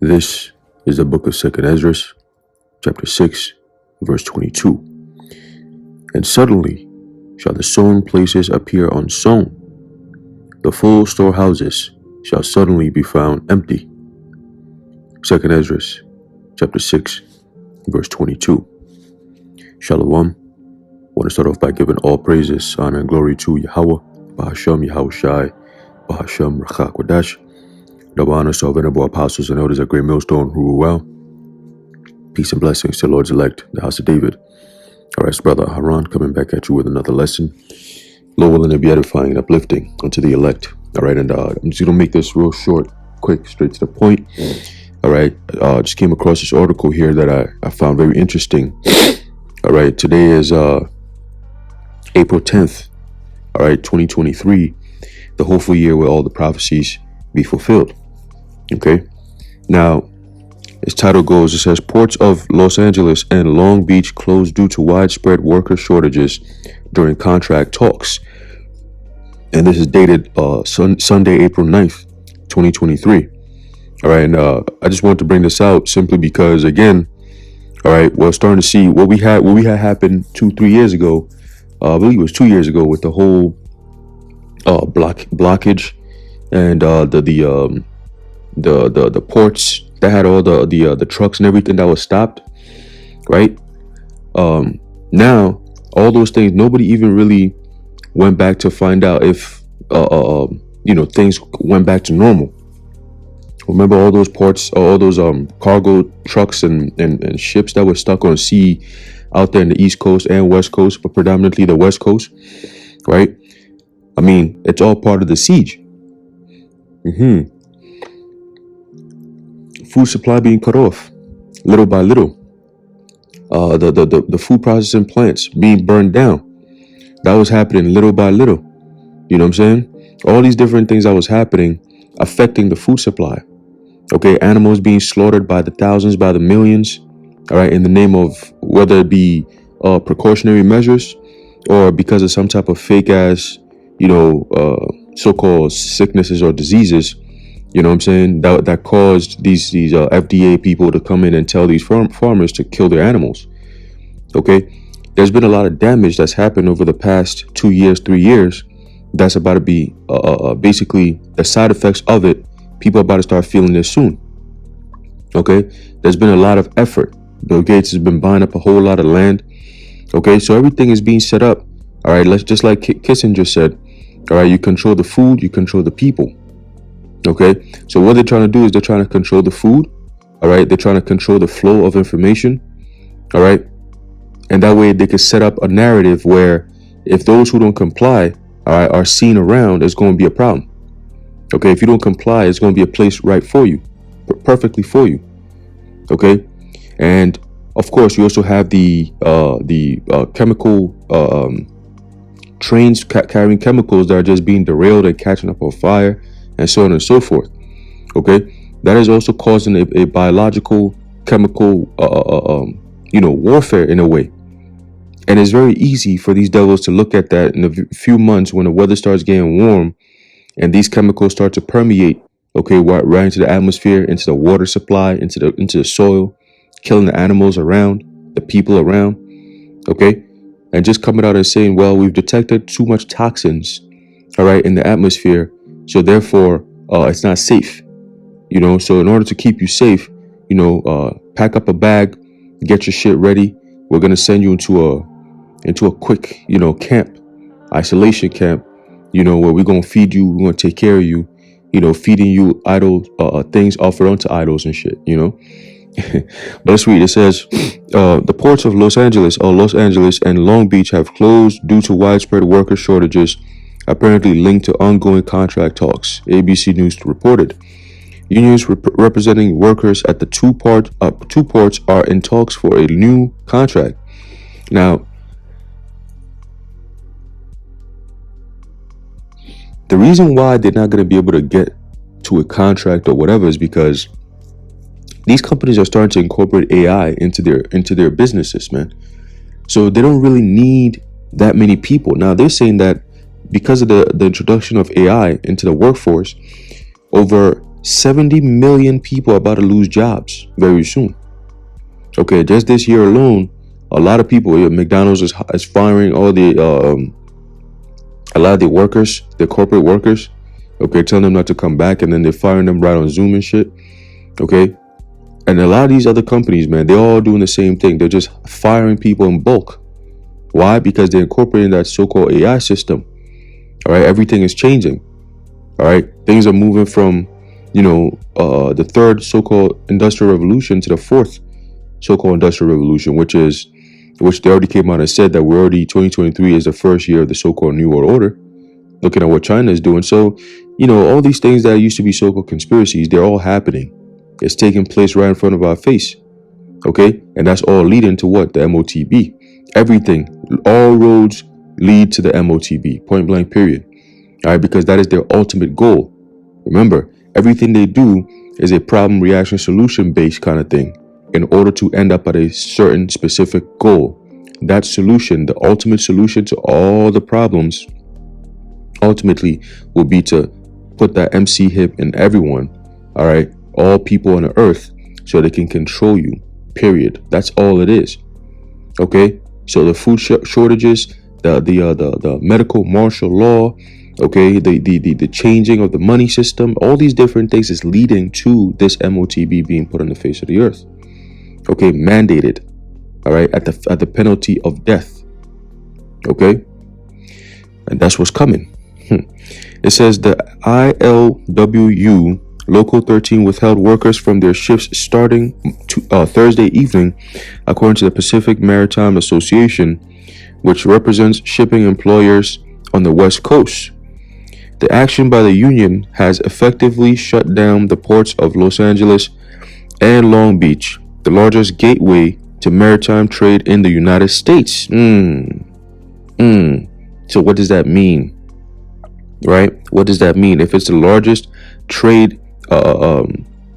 This is the book of 2nd Ezra, chapter 6, verse 22. And suddenly shall the sown places appear unsown. The full storehouses shall suddenly be found empty. 2nd Ezra, chapter 6, verse 22. Shalom. I want to start off by giving all praises, honor, and glory to Yahweh, Bahashem, Yahushai, Bahashem, Rachak, Wadash. Double honors to our venerable apostles and elders at Great Millstone who rule well. Peace and blessings to Lord's elect, the house of David. All right, brother Haran, coming back at you with another lesson. Lord willing to be edifying and uplifting unto the elect. All right, and I'm just going to make this real short, quick, straight to the point. All right, just came across this article here that I found very interesting. All right, today is April 10th, all right, 2023. The hopeful year where all the prophecies be fulfilled. Okay, now, as title goes, it says, ports of Los Angeles and Long Beach closed due to widespread worker shortages during contract talks. And this is dated Sunday, April 9th, 2023. All right, and I just wanted to bring this out simply because, again, all right, we're starting to see what we had happen 2-3 years ago. I believe it was 2 years ago with the whole blockage and the ports that had all the trucks and everything that was stopped, right? Now all those things, nobody even really went back to find out if things went back to normal. Remember all those ports, all those cargo trucks and ships that were stuck on sea out there in the East Coast and West Coast, but predominantly the West Coast, right? I mean, it's all part of the siege. Food supply being cut off little by little. The food processing plants being burned down. That was happening little by little. You know what I'm saying? All these different things that was happening affecting the food supply. Okay, animals being slaughtered by the thousands, by the millions, all right, in the name of whether it be precautionary measures or because of some type of fake ass, so-called sicknesses or diseases. You know what I'm saying? That caused these FDA people to come in and tell these farmers to kill their animals. Okay, there's been a lot of damage that's happened over the past 2 years, 3 years. That's about to be basically the side effects of it. People are about to start feeling this soon. Okay, there's been a lot of effort. Bill Gates has been buying up a whole lot of land. Okay, so everything is being set up. All right, let's just like Kissinger said. All right, you control the food, you control the people. Okay, so what they're trying to do is they're trying to control the food. All right, they're trying to control the flow of information. All right, and that way they can set up a narrative where if those who don't comply, all right, are seen around, it's going to be a problem. Okay, if you don't comply, it's going to be a place right for you, perfectly for you. Okay, and of course you also have the chemical trains carrying chemicals that are just being derailed and catching up on fire, and so on and so forth. Okay, that is also causing a biological, chemical, warfare in a way. And it's very easy for these devils to look at that in a few months when the weather starts getting warm, and these chemicals start to permeate. Okay, right into the atmosphere, into the water supply, into the soil, killing the animals around, the people around. Okay, and just coming out and saying, well, we've detected too much toxins, all right, in the atmosphere. So therefore, it's not safe, so in order to keep you safe, pack up a bag, get your shit ready. We're going to send you into a quick, camp, isolation camp, where we're going to feed you. We're going to take care of you, feeding you idol things offered unto idols and shit, But let's read. It says, the ports of Los Angeles and Long Beach have closed due to widespread worker shortages, apparently linked to ongoing contract talks, ABC News reported. Unions representing workers at the two ports are in talks for a new contract. Now, the reason why they're not going to be able to get to a contract or whatever is because these companies are starting to incorporate AI into their businesses, man. So they don't really need that many people. Now, they're saying that because of the introduction of AI into the workforce, over 70 million people are about to lose jobs very soon. Okay, just this year alone, a lot of people, McDonald's is firing all the a lot of the workers, the corporate workers. Okay, telling them not to come back, and then they're firing them right on Zoom and shit. Okay, and a lot of these other companies, man, they're all doing the same thing. They're just firing people in bulk. Why? Because they're incorporating that so-called AI system. All right, everything is changing. All right, things are moving from, the third so-called industrial revolution to the fourth so-called industrial revolution, which they already came out and said that 2023 is the first year of the so-called New World Order. Looking at what China is doing. So, all these things that used to be so-called conspiracies, they're all happening. It's taking place right in front of our face. Okay? And that's all leading to what? The MOTB. Everything, all roads lead to the MOTB, point blank period. All right? Because that is their ultimate goal. Remember, everything they do is a problem, reaction, solution based kind of thing in order to end up at a certain specific goal. That solution, the ultimate solution to all the problems, ultimately will be to put that MC hip in everyone, all right, all people on the earth, so they can control you, period. That's all it is. Okay, so the food shortages, the medical martial law, okay, the changing of the money system, all these different things is leading to this MOTB being put on the face of the earth. Okay, mandated, all right, at the penalty of death. Okay, and that's what's coming. It says the ILWU Local 13 withheld workers from their shifts starting Thursday evening, according to the Pacific Maritime Association, which represents shipping employers on the West Coast. The action by the union has effectively shut down the ports of Los Angeles and Long Beach, the largest gateway to maritime trade in the United States. So what does that mean? Right? What does that mean? If it's the largest trade, the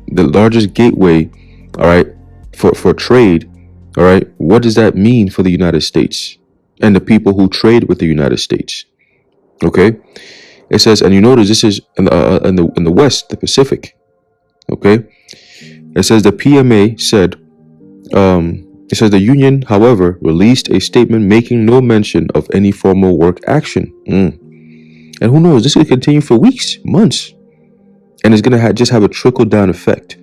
largest gateway, all right, for trade, all right, what does that mean for the United States and the people who trade with the United States? Okay, it says, and you notice this is in the West, the Pacific. Okay, it says the PMA said, it says the union, however, released a statement making no mention of any formal work action. And who knows, this could continue for weeks, months. And it's going to just have a trickle-down effect.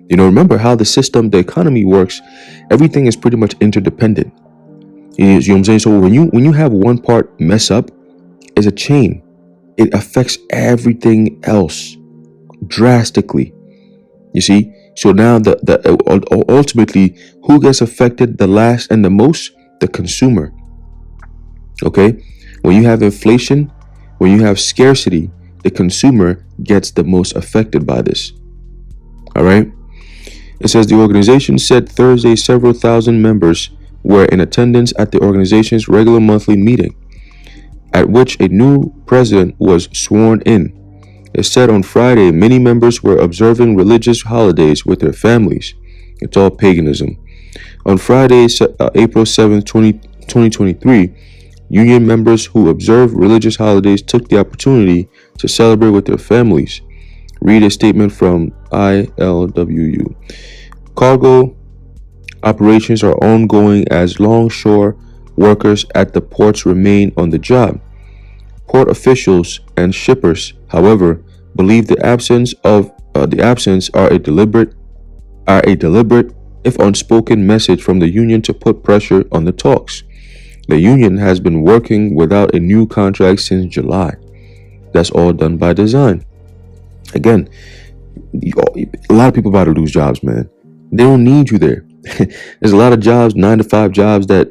Remember how the system, the economy works. Everything is pretty much interdependent. You know what I'm saying? So when you have one part mess up, it's a chain. It affects everything else drastically. You see? So now ultimately, who gets affected the last and the most? The consumer. Okay? When you have inflation, when you have scarcity, the consumer gets the most affected by this. All right. It says the organization said Thursday several thousand members were in attendance at the organization's regular monthly meeting, at which a new president was sworn in. It said on Friday many members were observing religious holidays with their families. It's all paganism. On Friday, April 7th, 2023, union members who observe religious holidays took the opportunity to celebrate with their families. Read a statement from ILWU. Cargo operations are ongoing as longshore workers at the ports remain on the job. Port officials and shippers, however, believe the absence are a deliberate, if unspoken, message from the union to put pressure on the talks. The union has been working without a new contract since July. That's all done by design. Again, a lot of people about to lose jobs, man. They don't need you there. There's a lot of jobs, 9-to-5 jobs that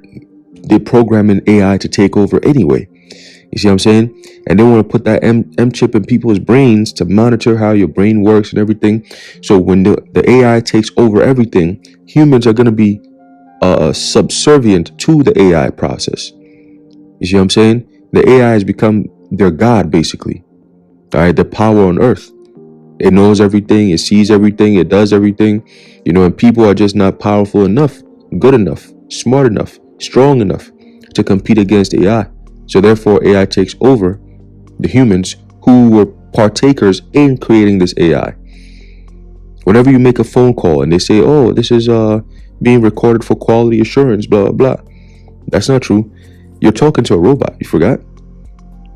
they're programming AI to take over anyway. You see what I'm saying? And they want to put that M chip in people's brains to monitor how your brain works and everything. So when the AI takes over everything, humans are going to be subservient to the AI process. You see what I'm saying? The AI has become their God, basically. All right, the power on earth. It knows everything, it sees everything, it does everything. And people are just not powerful enough, good enough, smart enough, strong enough to compete against AI. So therefore, AI takes over the humans who were partakers in creating this AI. Whenever you make a phone call and they say, oh, this is being recorded for quality assurance, blah, blah, blah. That's not true. You're talking to a robot. You forgot?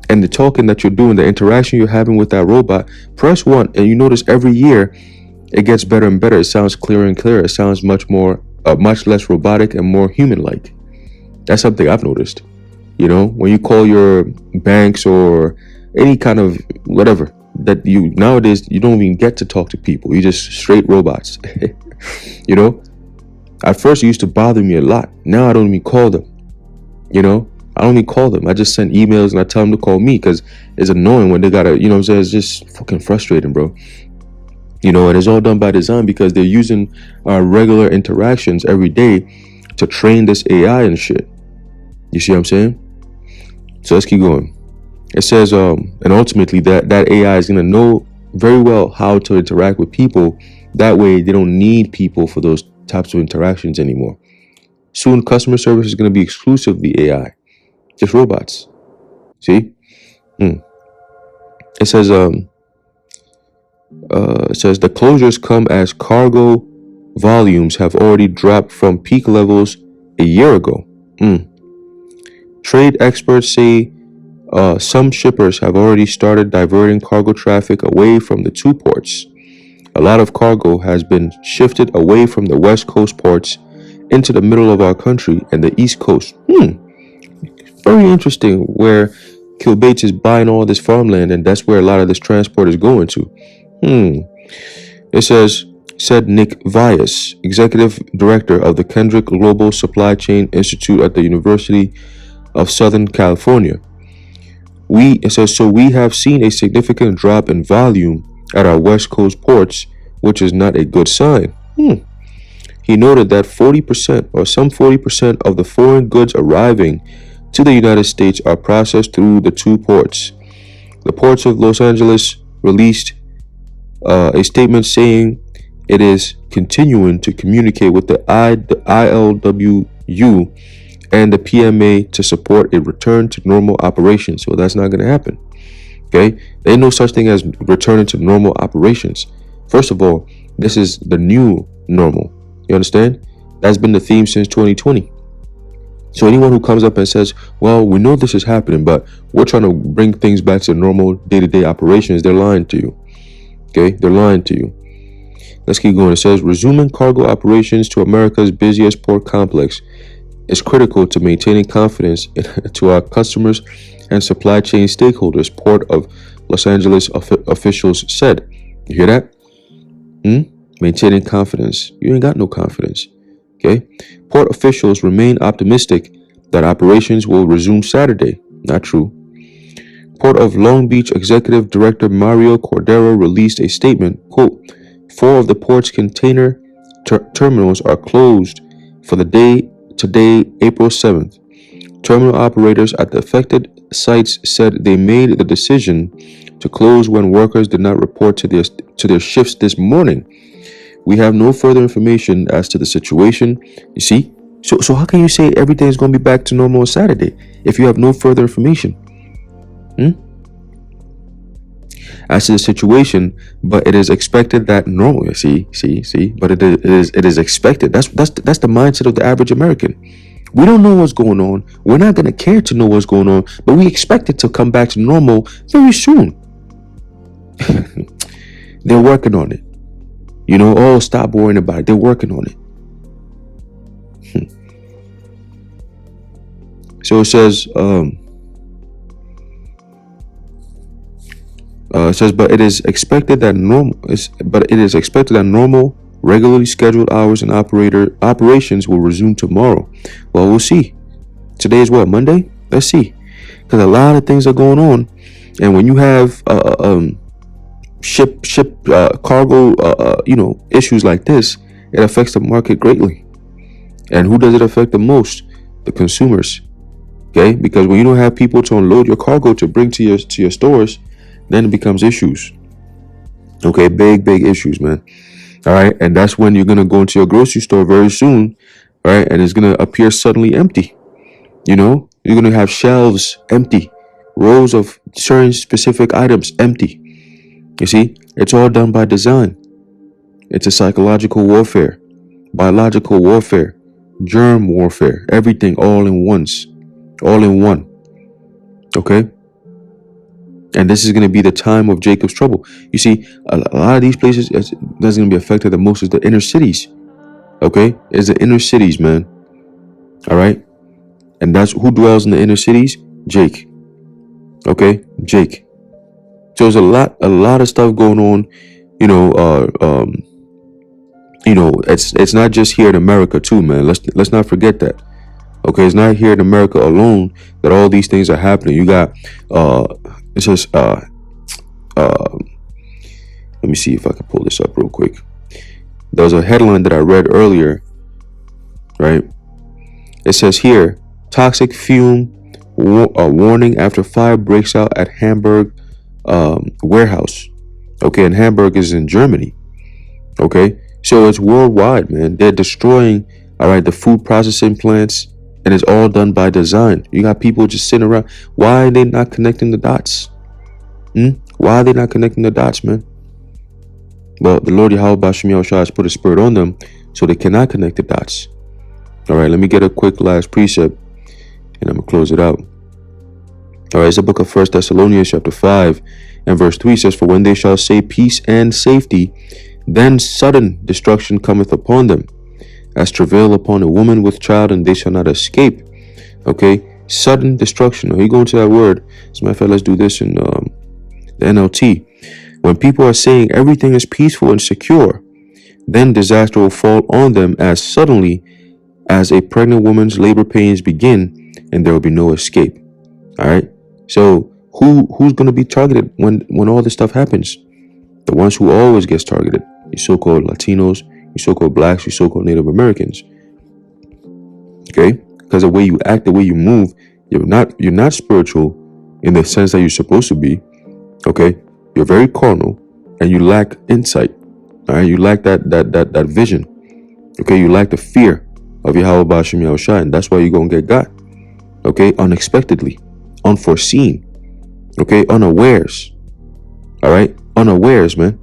And the talking that you're doing, the interaction you're having with that robot, press 1, and you notice every year it gets better and better. It sounds clearer and clearer. It sounds much less robotic and more human-like. That's something I've noticed. You know, when you call your banks or any kind of whatever, that you nowadays you don't even get to talk to people. You just straight robots. You know, at first it used to bother me a lot. Now I don't even call them. You know, I don't even call them. I just send emails and I tell them to call me because it's annoying when they gotta, you know what I'm saying? It's just fucking frustrating, bro. You know, and it's all done by design because they're using our regular interactions every day to train this AI and shit. You see what I'm saying? So let's keep going. It says, and ultimately that AI is gonna know very well how to interact with people. That way they don't need people for those types of interactions anymore. Soon customer service is gonna be exclusively AI. Just robots. See? It says the closures come as cargo volumes have already dropped from peak levels a year ago. Trade experts say some shippers have already started diverting cargo traffic away from the two ports. A lot of cargo has been shifted away from the West Coast ports into the middle of our country and the East Coast. Very interesting where Kilbates is buying all this farmland, and that's where a lot of this transport is going to. It said Nick Vyas, executive director of the Kendrick Global Supply Chain Institute at the University of Southern California. It says, so we have seen a significant drop in volume at our West Coast ports, which is not a good sign. He noted that 40% or some 40% of the foreign goods arriving to the United States are processed through the two ports. The ports of Los Angeles released a statement saying it is continuing to communicate with the ILWU and the PMA to support a return to normal operations. So that's not going to happen. Okay, there's no such thing as returning to normal operations. First of all, this is the new normal. You understand? That's been the theme since 2020. So anyone who comes up and says, well, we know this is happening, but we're trying to bring things back to normal day-to-day operations, they're lying to you. Okay, they're lying to you. Let's keep going. It says, resuming cargo operations to America's busiest port complex is critical to maintaining confidence to our customers and supply chain stakeholders, Port of Los Angeles officials said. You hear that? Maintaining confidence. You ain't got no confidence. Okay. Port officials remain optimistic that operations will resume Saturday. Not true. Port of Long Beach Executive Director Mario Cordero released a statement, quote, 4 of the port's container terminals are closed for the day today, April 7th. Terminal operators at the affected sites said they made the decision to close when workers did not report to their shifts this morning. We have no further information as to the situation. You see? So how can you say everything is going to be back to normal on Saturday if you have no further information? As to the situation, but it is expected that normal. But it is expected. That's the mindset of the average American. We don't know what's going on. We're not gonna care to know what's going on, but we expect it to come back to normal very soon. They're working on it. You know, oh, stop worrying about it. They're working on it. So it says, but it is expected that normal, regularly scheduled hours and operations will resume tomorrow. Well, we'll see. Today is what, Monday? Let's see, because a lot of things are going on, and when you have ship cargo issues like this, it affects the market greatly. And who does it affect the most? The consumers. Okay, because when you don't have people to unload your cargo to bring to your stores, then it becomes issues. Okay, big issues, man. All right, and that's when you're gonna go into your grocery store very soon, all right, and it's gonna appear suddenly empty. You know, you're gonna have shelves empty, rows of certain specific items empty. You see, it's all done by design. It's a psychological warfare, biological warfare, germ warfare, everything all in once, all in one. Okay? And this is going to be the time of Jacob's trouble. You see, a lot of these places that's going to be affected the most is the inner cities. Okay? It's the inner cities, man. All right? And that's who dwells in the inner cities? Jake. Okay? Jake. So there's a lot of stuff going on, it's not just here in America too, man. Let's not forget that. Okay, it's not here in America alone that all these things are happening. You got it says let me see if I can pull this up real quick. There was a headline that I read earlier, right? It says here, toxic fume warning after fire breaks out at Hamburg warehouse. Okay, and Hamburg is in Germany. Okay, so it's worldwide, man. They're destroying, all right, the food processing plants, and it's all done by design. You got people just sitting around. Why are they not connecting the dots? Why are they not connecting the dots, man? Well, the Lord Yahweh Bashim Yahushua has put a spirit on them, so they cannot connect the dots. All right, let me get a quick last precept, and I'm going to close it out. All right, it's the book of 1 Thessalonians chapter 5 and verse 3 says, for when they shall say peace and safety, then sudden destruction cometh upon them, as travail upon a woman with child, and they shall not escape. Okay, sudden destruction. Now, you go into that word. As a matter of fact, let's do this in the NLT. When people are saying everything is peaceful and secure, then disaster will fall on them as suddenly as a pregnant woman's labor pains begin, and there will be no escape. All right. So who's going to be targeted when all this stuff happens? The ones who always gets targeted. You so-called Latinos, you so-called blacks, you so-called Native Americans. Okay? Because the way you act, the way you move, you're not spiritual in the sense that you're supposed to be. Okay? You're very carnal and you lack insight. All right? You lack that vision. Okay? You lack the fear of Yahweh Bashim Yahushua, and that's why you're gonna get got. Okay? Unexpectedly, unforeseen. Okay? Unawares. All right? Unawares, man.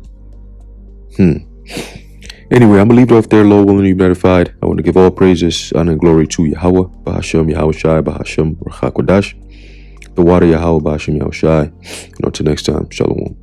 Anyway, I'm gonna leave it off there. Lord willing, you be edified. I want to give all praises, honor, and glory to Yahweh, Bahashem, Yahweh Shai, Bahashem, Rachakodash, the water Yahweh, Bahashem, Yahweh Shai. Until next time, Shalom.